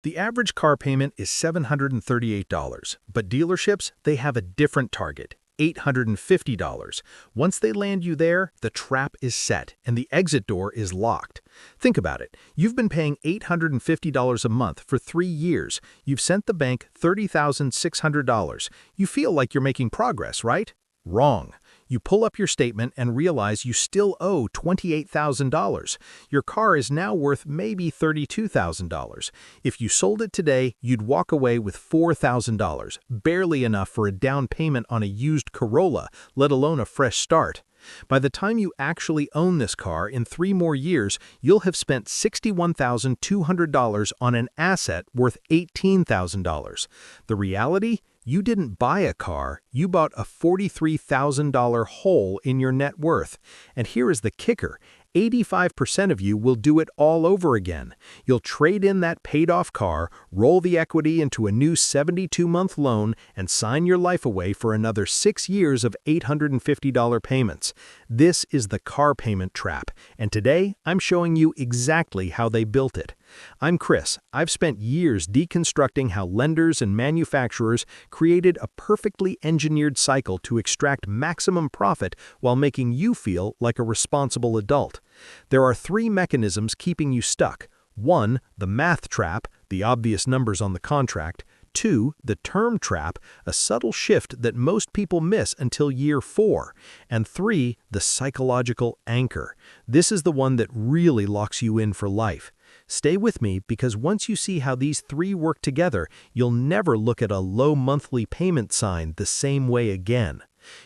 The average car payment is $738, but dealerships, they have a different target, $850. Once they land you there, the trap is set and the exit door is locked. Think about it. You've been paying $850 a month for 3 years. You've sent the bank $30,600. You feel like you're making progress, right? Wrong. You pull up your statement and realize you still owe $28,000. Your car is now worth maybe $32,000. If you sold it today, you'd walk away with $4,000, barely enough for a down payment on a used Corolla, let alone a fresh start. By the time you actually own this car in 3 more years, you'll have spent $61,200 on an asset worth $18,000. The reality? You didn't buy a car, you bought a $43,000 hole in your net worth. And here is the kicker. 85% of you will do it all over again. You'll trade in that paid-off car, roll the equity into a new 72-month loan, and sign your life away for another 6 years of $850 payments. This is the car payment trap, and today I'm showing you exactly how they built it. I'm Chris. I've spent years deconstructing how lenders and manufacturers created a perfectly engineered cycle to extract maximum profit while making you feel like a responsible adult. There are 3 mechanisms keeping you stuck. 1, the math trap, the obvious numbers on the contract. 2, the term trap, a subtle shift that most people miss until year 4. And 3, the psychological anchor. This is the one that really locks you in for life. Stay with me because once you see how these 3 work together, you'll never look at a low monthly payment sign the same way again.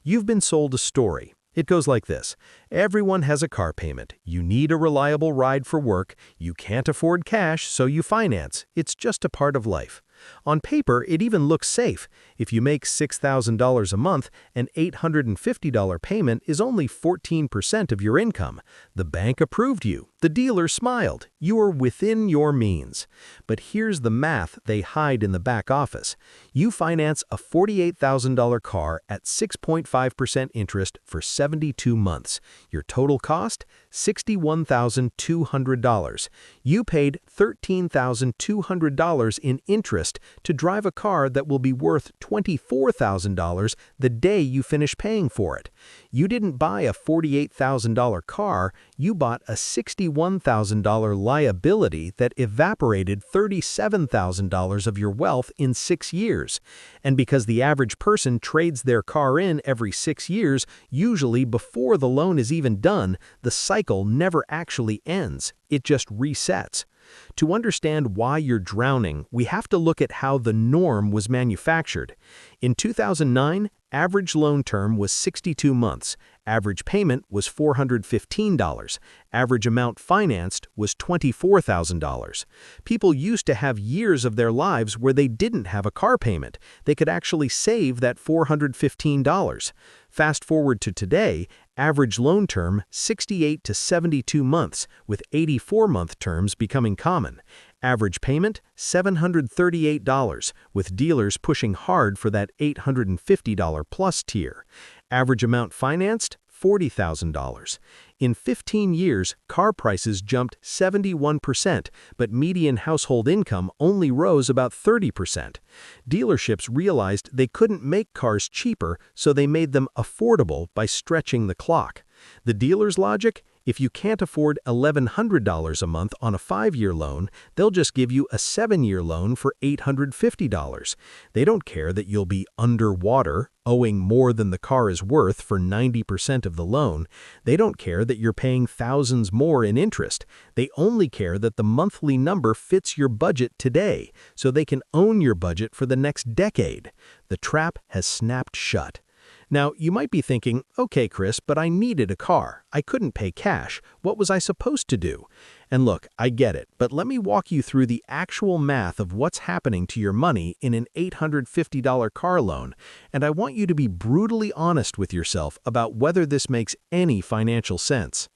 You've been sold a story. It goes like this. Everyone has a car payment. You need a reliable ride for work. You can't afford cash, so you finance. It's just a part of life. On paper, it even looks safe. If you make $6,000 a month, an $850 payment is only 14% of your income. The bank approved you. The dealer smiled. You are within your means. But here's the math they hide in the back office. You finance a $48,000 car at 6.5% interest for 72 months. Your total cost? $61,200. You paid $13,200 in interest to drive a car that will be worth $24,000 the day you finish paying for it. You didn't buy a $48,000 car, you bought a $61,000 liability that evaporated $37,000 of your wealth in 6 years. And because the average person trades their car in every 6 years, usually before the loan is even done, the cycle never actually ends. It just resets. To understand why you're drowning, we have to look at how the norm was manufactured. In 2009, average loan term was 62 months, average payment was $415, average amount financed was $24,000. People used to have years of their lives where they didn't have a car payment. They could actually save that $415. Fast forward to today, average loan term 68 to 72 months, with 84-month terms becoming common. Average payment $738, with dealers pushing hard for that $850 plus tier. Average amount financed $40,000. In 15 years, car prices jumped 71%, but median household income only rose about 30%. Dealerships realized they couldn't make cars cheaper, so they made them affordable by stretching the clock. The dealer's logic? If you can't afford $1,100 a month on a 5-year loan, they'll just give you a 7-year loan for $850. They don't care that you'll be underwater, owing more than the car is worth for 90% of the loan. They don't care that you're paying thousands more in interest. They only care that the monthly number fits your budget today, so they can own your budget for the next decade. The trap has snapped shut. Now, you might be thinking, okay, Chris, but I needed a car. I couldn't pay cash. What was I supposed to do? And look, I get it, but let me walk you through the actual math of what's happening to your money in an $850 car loan, and I want you to be brutally honest with yourself about whether this makes any financial sense.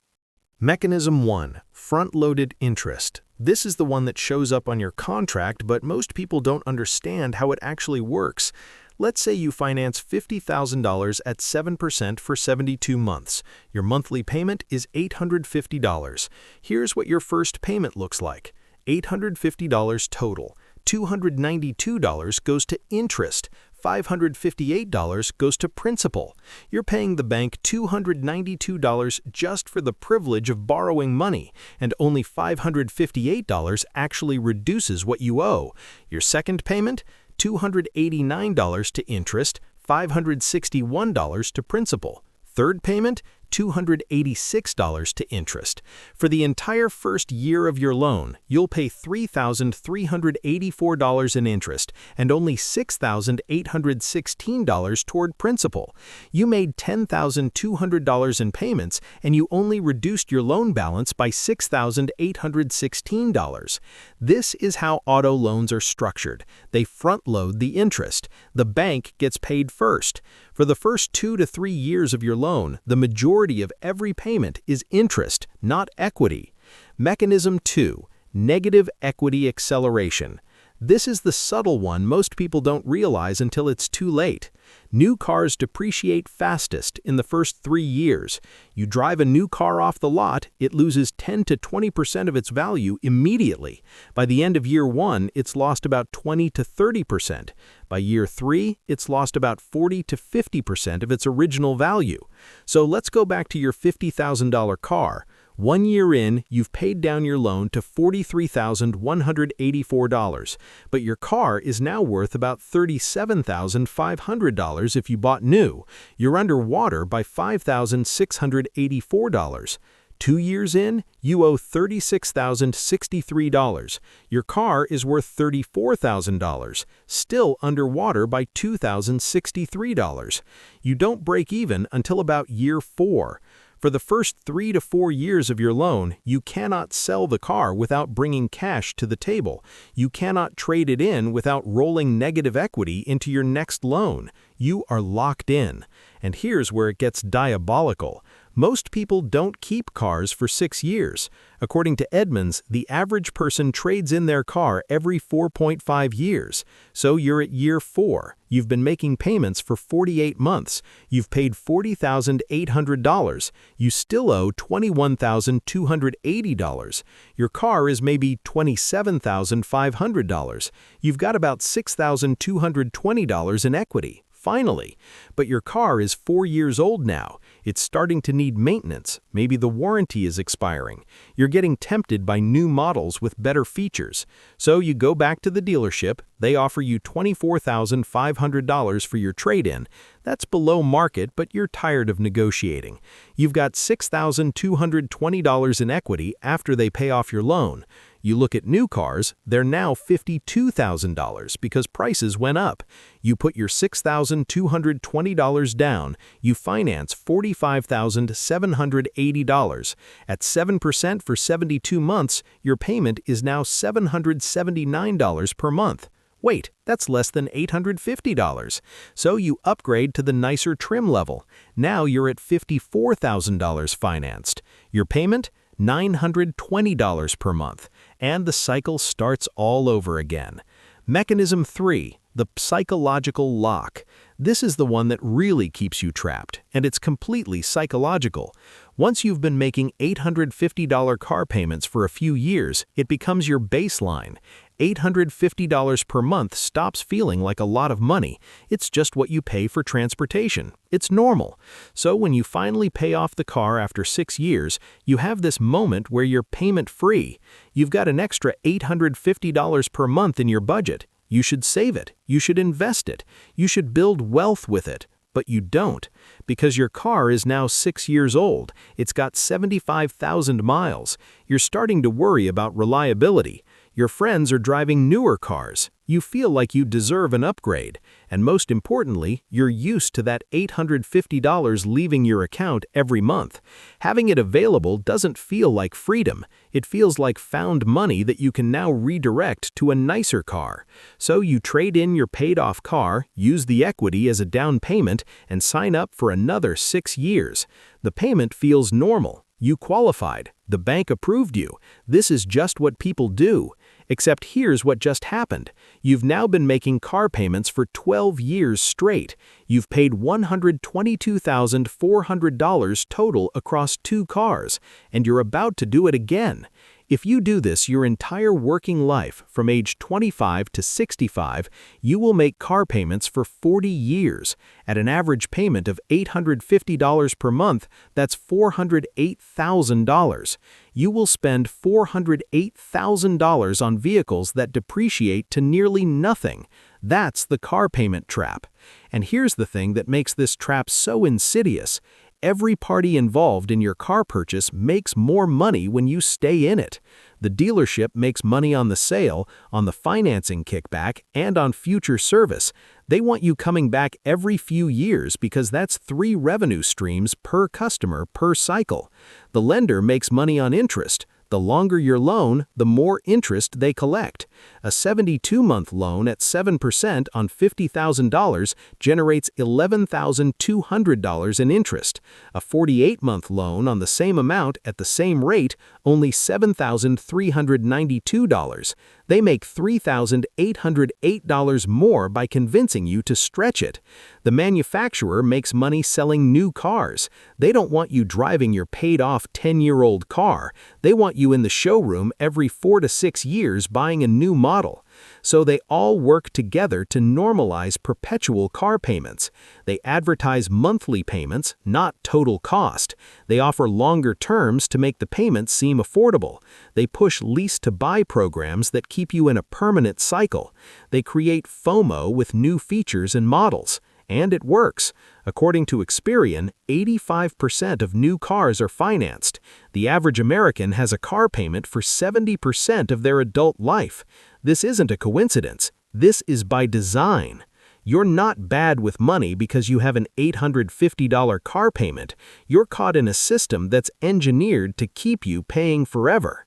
Mechanism 1. Front-loaded interest. This is the one that shows up on your contract, but most people don't understand how it actually works. Let's say you finance $50,000 at 7% for 72 months. Your monthly payment is $850. Here's what your first payment looks like. $850 total. $292 goes to interest. $558 goes to principal. You're paying the bank $292 just for the privilege of borrowing money, and only $558 actually reduces what you owe. Your second payment? $289 to interest, $561 to principal. Third payment? $286 to interest. For the entire first year of your loan, you'll pay $3,384 in interest and only $6,816 toward principal. You made $10,200 in payments, and you only reduced your loan balance by $6,816. This is how auto loans are structured. They front-load the interest. The bank gets paid first. For the first 2 to 3 years of your loan, the majority of every payment is interest, not equity. Mechanism 2. Negative equity acceleration. This is the subtle one most people don't realize until it's too late. New cars depreciate fastest in the first 3 years. You drive a new car off the lot, it loses 10 to 20% of its value immediately. By the end of year 1, it's lost about 20 to 30%. By year 3, it's lost about 40 to 50% of its original value. So let's go back to your $50,000 car. 1 year in, you've paid down your loan to $43,184, but your car is now worth about $37,500 if you bought new. You're underwater by $5,684. 2 years in, you owe $36,063. Your car is worth $34,000, still underwater by $2,063. You don't break even until about year 4. For the first 3 to 4 years of your loan, you cannot sell the car without bringing cash to the table. You cannot trade it in without rolling negative equity into your next loan. You are locked in. And here's where it gets diabolical. Most people don't keep cars for 6 years. According to Edmunds, the average person trades in their car every 4.5 years. So you're at year 4. You've been making payments for 48 months. You've paid $40,800. You still owe $21,280. Your car is maybe $27,500. You've got about $6,220 in equity. Finally, but your car is 4 years old now. It's starting to need maintenance. Maybe the warranty is expiring. You're getting tempted by new models with better features. So you go back to the dealership. They offer you $24,500 for your trade-in. That's below market, but you're tired of negotiating. You've got $6,220 in equity after they pay off your loan. You look at new cars, they're now $52,000 because prices went up. You put your $6,220 down, you finance $45,780. At 7% for 72 months, your payment is now $779 per month. Wait, that's less than $850. So you upgrade to the nicer trim level. Now you're at $54,000 financed. Your payment? $920 per month. And the cycle starts all over again. Mechanism 3. The psychological lock. This is the one that really keeps you trapped, and it's completely psychological. Once you've been making $850 car payments for a few years, it becomes your baseline. $850 per month stops feeling like a lot of money. It's just what you pay for transportation. It's normal. So when you finally pay off the car after 6 years, you have this moment where you're payment-free. You've got an extra $850 per month in your budget. You should save it. You should invest it. You should build wealth with it. But you don't, because your car is now 6 years old. It's got 75,000 miles. You're starting to worry about reliability. Your friends are driving newer cars. You feel like you deserve an upgrade. And most importantly, you're used to that $850 leaving your account every month. Having it available doesn't feel like freedom. It feels like found money that you can now redirect to a nicer car. So you trade in your paid-off car, use the equity as a down payment, and sign up for another 6 years. The payment feels normal. You qualified. The bank approved you. This is just what people do. Except here's what just happened. You've now been making car payments for 12 years straight. You've paid $122,400 total across 2 cars, and you're about to do it again. If you do this your entire working life, from age 25 to 65, you will make car payments for 40 years. At an average payment of $850 per month, that's $408,000. You will spend $408,000 on vehicles that depreciate to nearly nothing. That's the car payment trap. And here's the thing that makes this trap so insidious. Every party involved in your car purchase makes more money when you stay in it. The dealership makes money on the sale, on the financing kickback, and on future service. They want you coming back every few years because that's 3 revenue streams per customer per cycle. The lender makes money on interest. The longer your loan, the more interest they collect. A 72-month loan at 7% on $50,000 generates $11,200 in interest. A 48-month loan on the same amount at the same rate, only $7,392. They make $3,808 more by convincing you to stretch it. The manufacturer makes money selling new cars. They don't want you driving your paid-off 10-year-old car. They want you in the showroom every 4 to 6 years buying a new model. So they all work together to normalize perpetual car payments. They advertise monthly payments, not total cost. They offer longer terms to make the payments seem affordable. They push lease-to-buy programs that keep you in a permanent cycle. They create FOMO with new features and models. And it works. According to Experian, 85% of new cars are financed. The average American has a car payment for 70% of their adult life. This isn't a coincidence. This is by design. You're not bad with money because you have an $850 car payment. You're caught in a system that's engineered to keep you paying forever.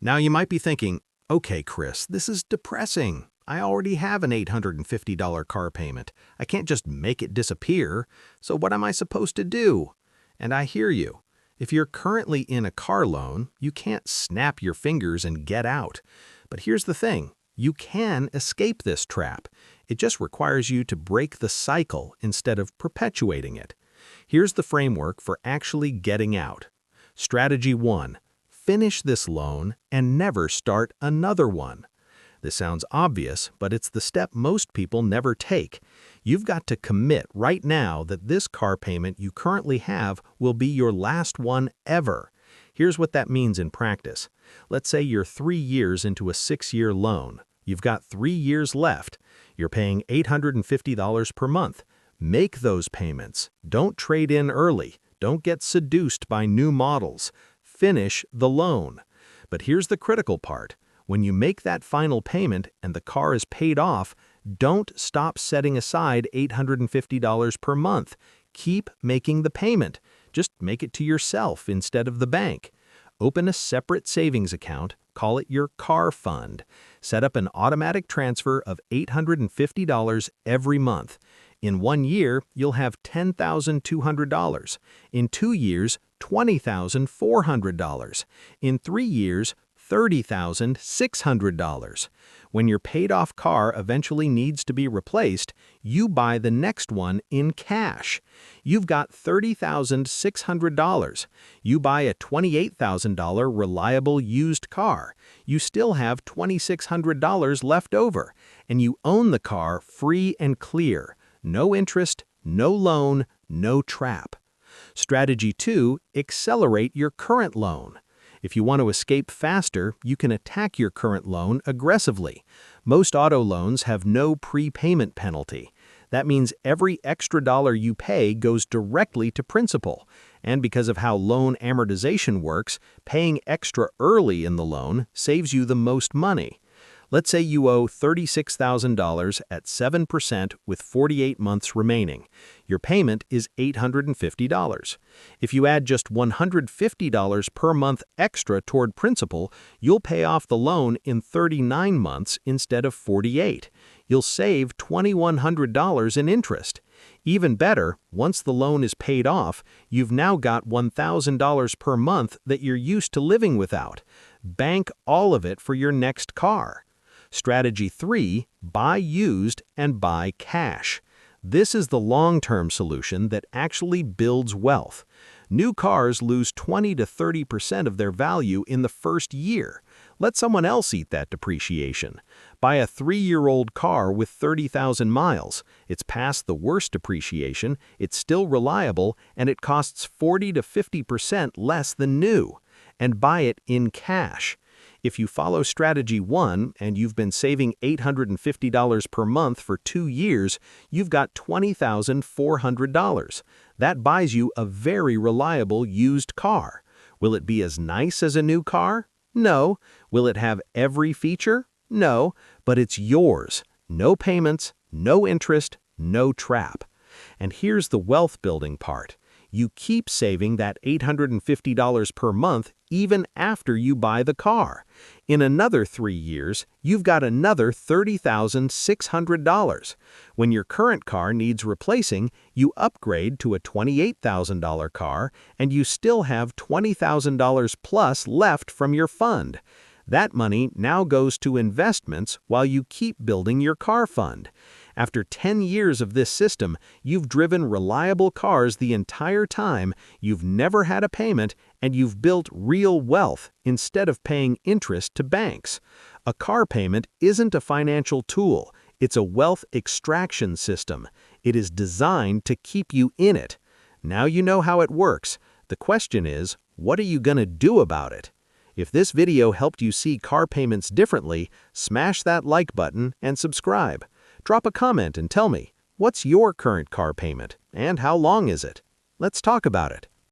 Now you might be thinking, okay, Chris, this is depressing. I already have an $850 car payment. I can't just make it disappear. So what am I supposed to do? And I hear you. If you're currently in a car loan, you can't snap your fingers and get out. But here's the thing. You can escape this trap. It just requires you to break the cycle instead of perpetuating it. Here's the framework for actually getting out. Strategy 1. Finish this loan and never start another one. This sounds obvious, but it's the step most people never take. You've got to commit right now that this car payment you currently have will be your last one ever. Here's what that means in practice. Let's say you're 3 years into a 6-year loan. You've got 3 years left. You're paying $850 per month. Make those payments. Don't trade in early. Don't get seduced by new models. Finish the loan. But here's the critical part. When you make that final payment and the car is paid off, don't stop setting aside $850 per month. Keep making the payment. Just make it to yourself instead of the bank. Open a separate savings account, call it your car fund. Set up an automatic transfer of $850 every month. In 1 year, you'll have $10,200. In 2 years, $20,400. In 3 years, $30,600. When your paid-off car eventually needs to be replaced, you buy the next one in cash. You've got $30,600. You buy a $28,000 reliable used car. You still have $2,600 left over, and you own the car free and clear. No interest, no loan, no trap. Strategy 2, accelerate your current loan. If you want to escape faster, you can attack your current loan aggressively. Most auto loans have no prepayment penalty. That means every extra dollar you pay goes directly to principal. And because of how loan amortization works, paying extra early in the loan saves you the most money. Let's say you owe $36,000 at 7% with 48 months remaining. Your payment is $850. If you add just $150 per month extra toward principal, you'll pay off the loan in 39 months instead of 48. You'll save $2,100 in interest. Even better, once the loan is paid off, you've now got $1,000 per month that you're used to living without. Bank all of it for your next car. Strategy 3, buy used and buy cash. This is the long-term solution that actually builds wealth. New cars lose 20 to 30% of their value in the first year. Let someone else eat that depreciation. Buy a 3-year-old car with 30,000 miles. It's past the worst depreciation, it's still reliable, and it costs 40 to 50% less than new. And buy it in cash. If you follow Strategy 1 and you've been saving $850 per month for 2 years, you've got $20,400. That buys you a very reliable used car. Will it be as nice as a new car? No. Will it have every feature? No. But it's yours. No payments, no interest, no trap. And here's the wealth building part. You keep saving that $850 per month even after you buy the car. In another 3 years, you've got another $30,600. When your current car needs replacing, you upgrade to a $28,000 car, and you still have $20,000 plus left from your fund. That money now goes to investments while you keep building your car fund. After 10 years of this system, you've driven reliable cars the entire time, you've never had a payment, and you've built real wealth instead of paying interest to banks. A car payment isn't a financial tool, it's a wealth extraction system. It is designed to keep you in it. Now you know how it works. The question is, what are you going to do about it? If this video helped you see car payments differently, smash that like button and subscribe. Drop a comment and tell me, what's your current car payment and how long is it? Let's talk about it.